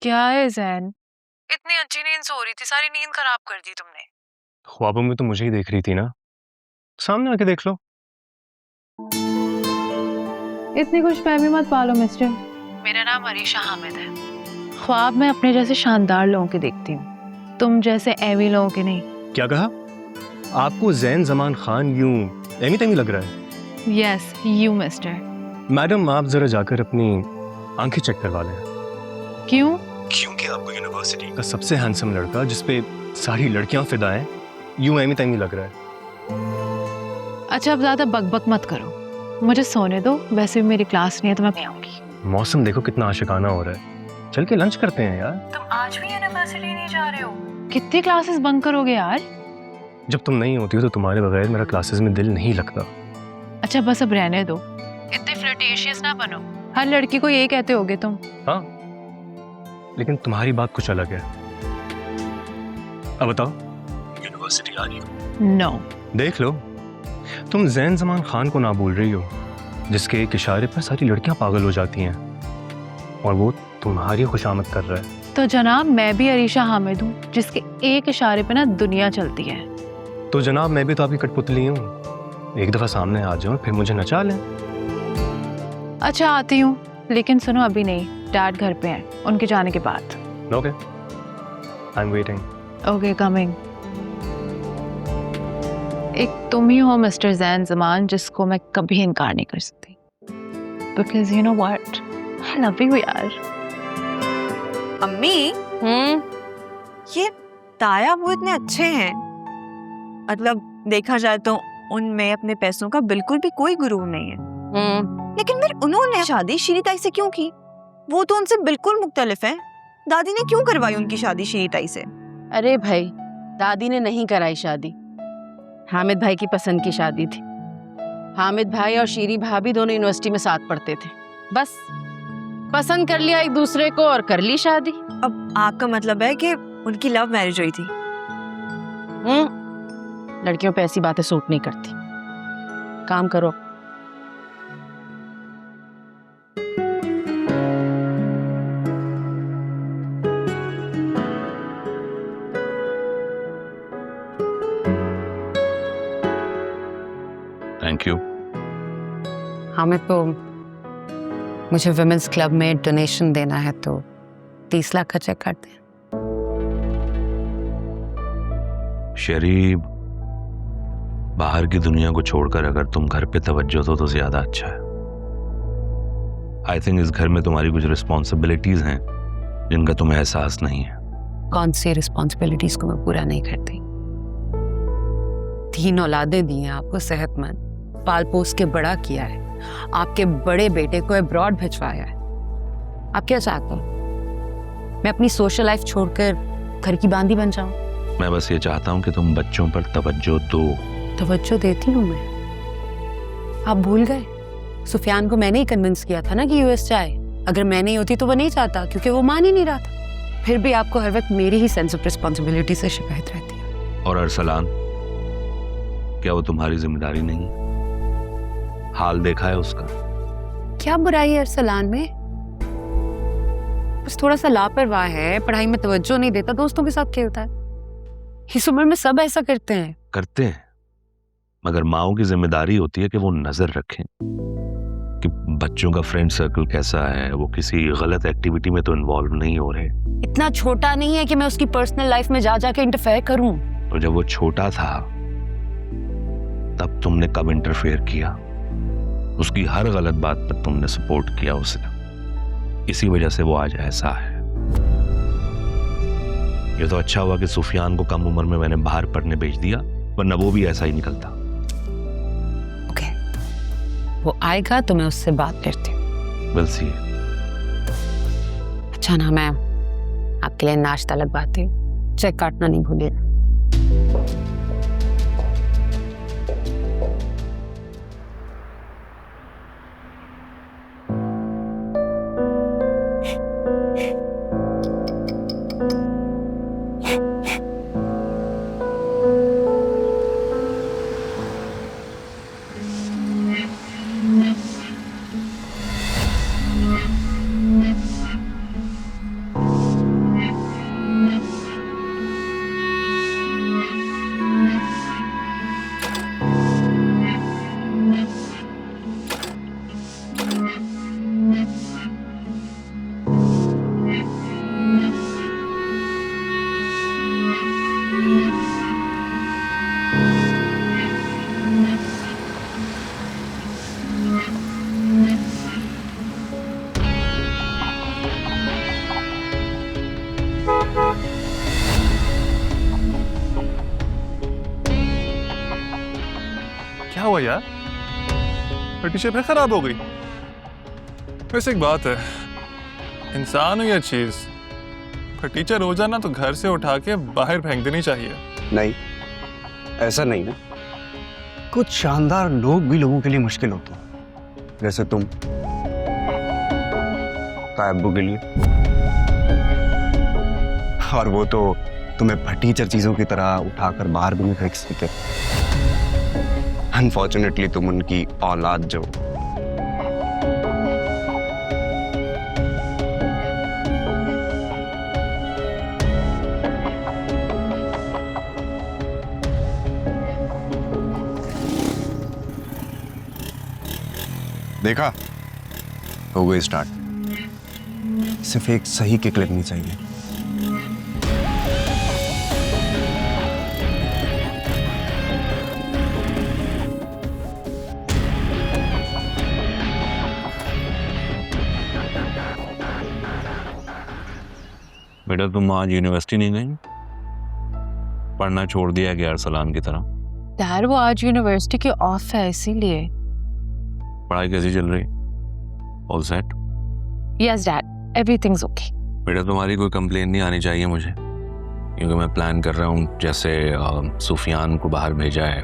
क्या है जैन? इतनी अच्छी नींद सो रही थी, सारी नींद खराब कर दी तुमने। ख्वाबों में तो मुझे ही देख रही थी ना, सामने आके देख लो। इतनी खुशफहमी मत पालो मिस्टर। मेरा नाम अरीशा हामिद है। ख्वाब में अपने जैसे शानदार लोगों के देखती हूँ, तुम जैसे एवी लोगों के नहीं। क्या कहा? आपको जैन जमान खान यूं एमी तेमी लग रहा है? Yes you mister. मैडम आप जरा जाकर अपनी आंखें चेक करवा लें। क्यों? क्योंकि आपको यूनिवर्सिटी का सबसे हैंडसम लड़का, जिसपे सारी लड़कियां फिदा हैं, यूं एमी तेमी लग रहा है। अच्छा अब ज्यादा बकबक मत करो, मुझे सोने दो। वैसे भी मेरी क्लास नहीं है तो मैं आऊंगी। मौसम देखो कितना आशिकाना हो रहा है, चल के लंच करते हैं यार। तुम आज भी यूनिवर्सिटी नहीं जा रहे हो? कितनी क्लासेस बंक करोगे यार? जब तुम नहीं होती हो तो तुम्हारे बगैर मेरा क्लासेस में दिल नहीं लगता। अच्छा बस अब रहने दो, इतने फ्लर्टेशियस ना बनो। हर लड़की को यही कहते होगे तुम। हाँ, लेकिन तुम्हारी बात कुछ अलग है। अब बताओ, यूनिवर्सिटी आ रही हो? नो। देख लो, तुम जैन जमान खान को ना भूल रही हो, जिसके एक इशारे पर सारी लड़कियां पागल हो जाती हैं, और वो तुम्हारी खुशामद कर रहा है। तो जनाब मैं भी अरीशा हामिद हूँ, जिसके एक इशारे पे ना दुनिया चलती है। तो जनाब मैं भी तो आपकी कठपुतली हूँ, एक दफा सामने आ जाओ फिर मुझे नचा लें। अच्छा आती हूँ, लेकिन सुनो अभी नहीं, डैड घर पे हैं, उनके जाने के बाद। Okay, I am waiting. Okay coming. एक तुम ही हो मिस्टर जैन जमान, जिसको मैं कभी इनकार नहीं कर सकती। Because you know what, I love you यार। अम्मी ये ताया वो इतने अच्छे हैं, मतलब देखा जाए तो उनमें अपने पैसों का बिल्कुल भी कोई गुरूर नहीं है। लेकिन फिर उन्होंने शादी शीरी ताई से क्यों की? वो तो उनसे बिल्कुल मुख्तलिफ है। दादी ने क्यों करवाई उनकी शादी शीरी ताई से? अरे भाई, दादी ने नहीं कराई शादी, हामिद भाई की पसंद की शादी थी। हामिद भाई और शीरी भाभी दोनों यूनिवर्सिटी में साथ पढ़ते थे, बस पसंद कर लिया एक दूसरे को और कर ली शादी। अब आपका मतलब है कि उनकी लव मैरिज हुई थी? लड़कियों पे ऐसी बातें सूट नहीं करती। काम करो। Thank you. हामिद तो मुझे विमेंस क्लब में डोनेशन देना है, तो 30 लाख का चेक काट दे। शेरी, बाहर की दुनिया को छोड़कर अगर तुम घर पे तवज्जो दो तो ज्यादा अच्छा है। आई थिंक इस घर में तुम्हारी कुछ रिस्पॉन्सिबिलिटीज हैं जिनका तुम्हें एहसास नहीं है। कौन सी रिस्पॉन्सिबिलिटीज को मैं पूरा नहीं करती? 3 औलादें दी हैं आपको, सेहतमंद पाल पोस के बड़ा किया है, आपके बड़े बेटे को अब्रॉड भिजवाया है। आप क्या चाहते हो? मैं अपनी सोशल लाइफ छोड़कर घर की बांदी बन जाऊं? मैं बस ये चाहता हूँ कि तुम बच्चों पर तवज्जो दो। तवज्जो देती हूँ मैं। आप भूल गए, सुफियान को मैंने ही कन्विंस किया था ना कि यूएस जाए। अगर मैं नहीं होती तो वो नहीं चाहता, क्योंकि वो मान ही नहीं रहा था। फिर भी आपको हर वक्त मेरी ही सेंस ऑफ रिस्पॉन्सिबिलिटी से शिकायत रहती है। और अरसलान, क्या वो तुम्हारी जिम्मेदारी नहीं है? हाल देखा है उसका। क्या बुराई है अरसलान में? बस थोड़ा सा लापरवाह है, पढ़ाई में तवज्जो नहीं देता, दोस्तों के साथ खेलता है। इस उम्र में सब ऐसा करते हैं। करते हैं, मगर माओ की जिम्मेदारी होती है कि वो नजर रखें कि बच्चों का फ्रेंड सर्कल कैसा है, वो किसी गलत एक्टिविटी में तो इन्वॉल्व नहीं हो रहे। इतना छोटा नहीं है कि मैं उसकी पर्सनल लाइफ में जा जाके इंटरफेयर करूं। तो जब वो छोटा था तब तुमने कब इंटरफेयर किया? उसकी हर गलत बात पर तुमने सपोर्ट किया उसे। इसी वजह से वो आज ऐसा है। ये तो अच्छा हुआ कि सुफियान को कम उम्र में मैंने बाहर पढ़ने भेज दिया, वरना वो भी ऐसा ही निकलता। ओके, वो आएगा तो मैं उससे बात करती हूँ। Will see. अच्छा ना, मैं आपके लिए नाश्ता लगवाती हूँ, चेक काटना नहीं भूलिएगा। हुआ यार? टी-शर्ट फिर खराब हो गई। वैसे एक बात है, इंसान हो या चीज, फटीचर हो जाना तो घर से उठा के बाहर फेंक देनी चाहिए। नहीं, ऐसा नहीं है। कुछ शानदार लोग भी लोगों के लिए मुश्किल होते हैं, जैसे तुम तायब्बू के लिए। और वो तो तुम्हें फटीचर चीजों की तरह उठाकर बाहर भी नहीं फेंक सकते। अनफॉर्चुनेटली तुम उनकी औलाद जो। देखा, हो गई स्टार्ट। सिर्फ एक सही किक लगनी चाहिए। बेटा तुम आज यूनिवर्सिटी नहीं गई? पढ़ना छोड़ दिया गया अरसलान की तरह? डैड वो आज यूनिवर्सिटी के ऑफ है इसीलिए। पढ़ाई कैसी चल रही? All set? Yes dad, everything's okay. बेटा तुम्हारी कोई कंप्लेन नहीं आनी चाहिए मुझे, क्योंकि मैं प्लान कर रहा हूँ जैसे सुफियान को बाहर भेजा है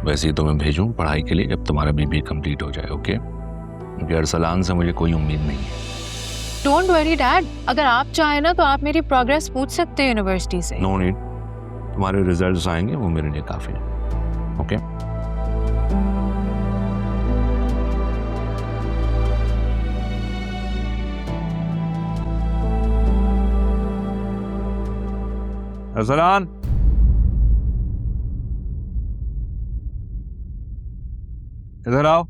वैसे ही तुम्हें भेजूँ पढ़ाई के लिए जब तुम्हारा बीबीए कंप्लीट हो जाए। ओके? क्योंकि अरसलान से मुझे कोई उम्मीद नहीं है। डोंट वरी डैड, अगर आप चाहें ना तो आप मेरी प्रोग्रेस पूछ सकते हैं यूनिवर्सिटी से। नो नीड, तुम्हारे रिजल्ट्स आएंगे वो मेरे लिए काफ़ी है। ओके? अरसलान, इधर आओ।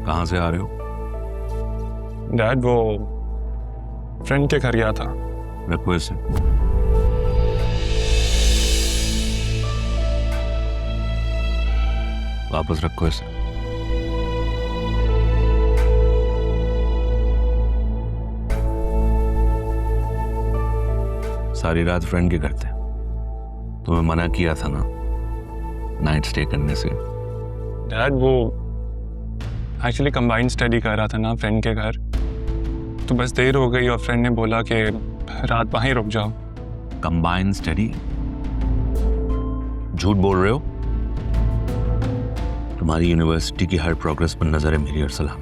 कहाँ से आ रहे हो? डैड वो फ्रेंड के घर गया था। रखो इसे। वापस रखो इसे। सारी रात फ्रेंड के घर थे। तुम्हें मना किया था ना नाइट स्टे करने से। डैड वो एक्चुअली कंबाइंड स्टडी कर रहा था ना फ्रेंड के घर, तो बस देर हो गई और फ्रेंड ने बोला कि रात वहीं रुक जाओ। Combined study? झूठ बोल रहे हो। तुम्हारी यूनिवर्सिटी की हर प्रोग्रेस पर नजर है मेरी Arsalan.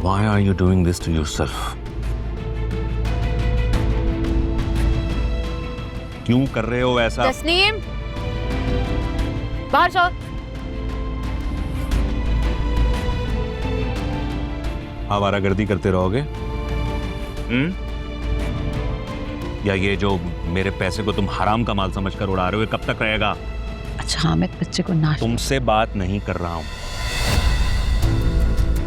Why are you doing this to yourself? क्यों कर रहे हो ऐसा? तस्नीम, बाहर जाओ। आवारागर्दी करते रहोगे? या ये जो मेरे पैसे को तुम हराम का माल समझकर उड़ा रहे हो, कब तक रहेगा? अच्छा हामिद, बच्चे को नाश। तुमसे बात नहीं कर रहा हूं।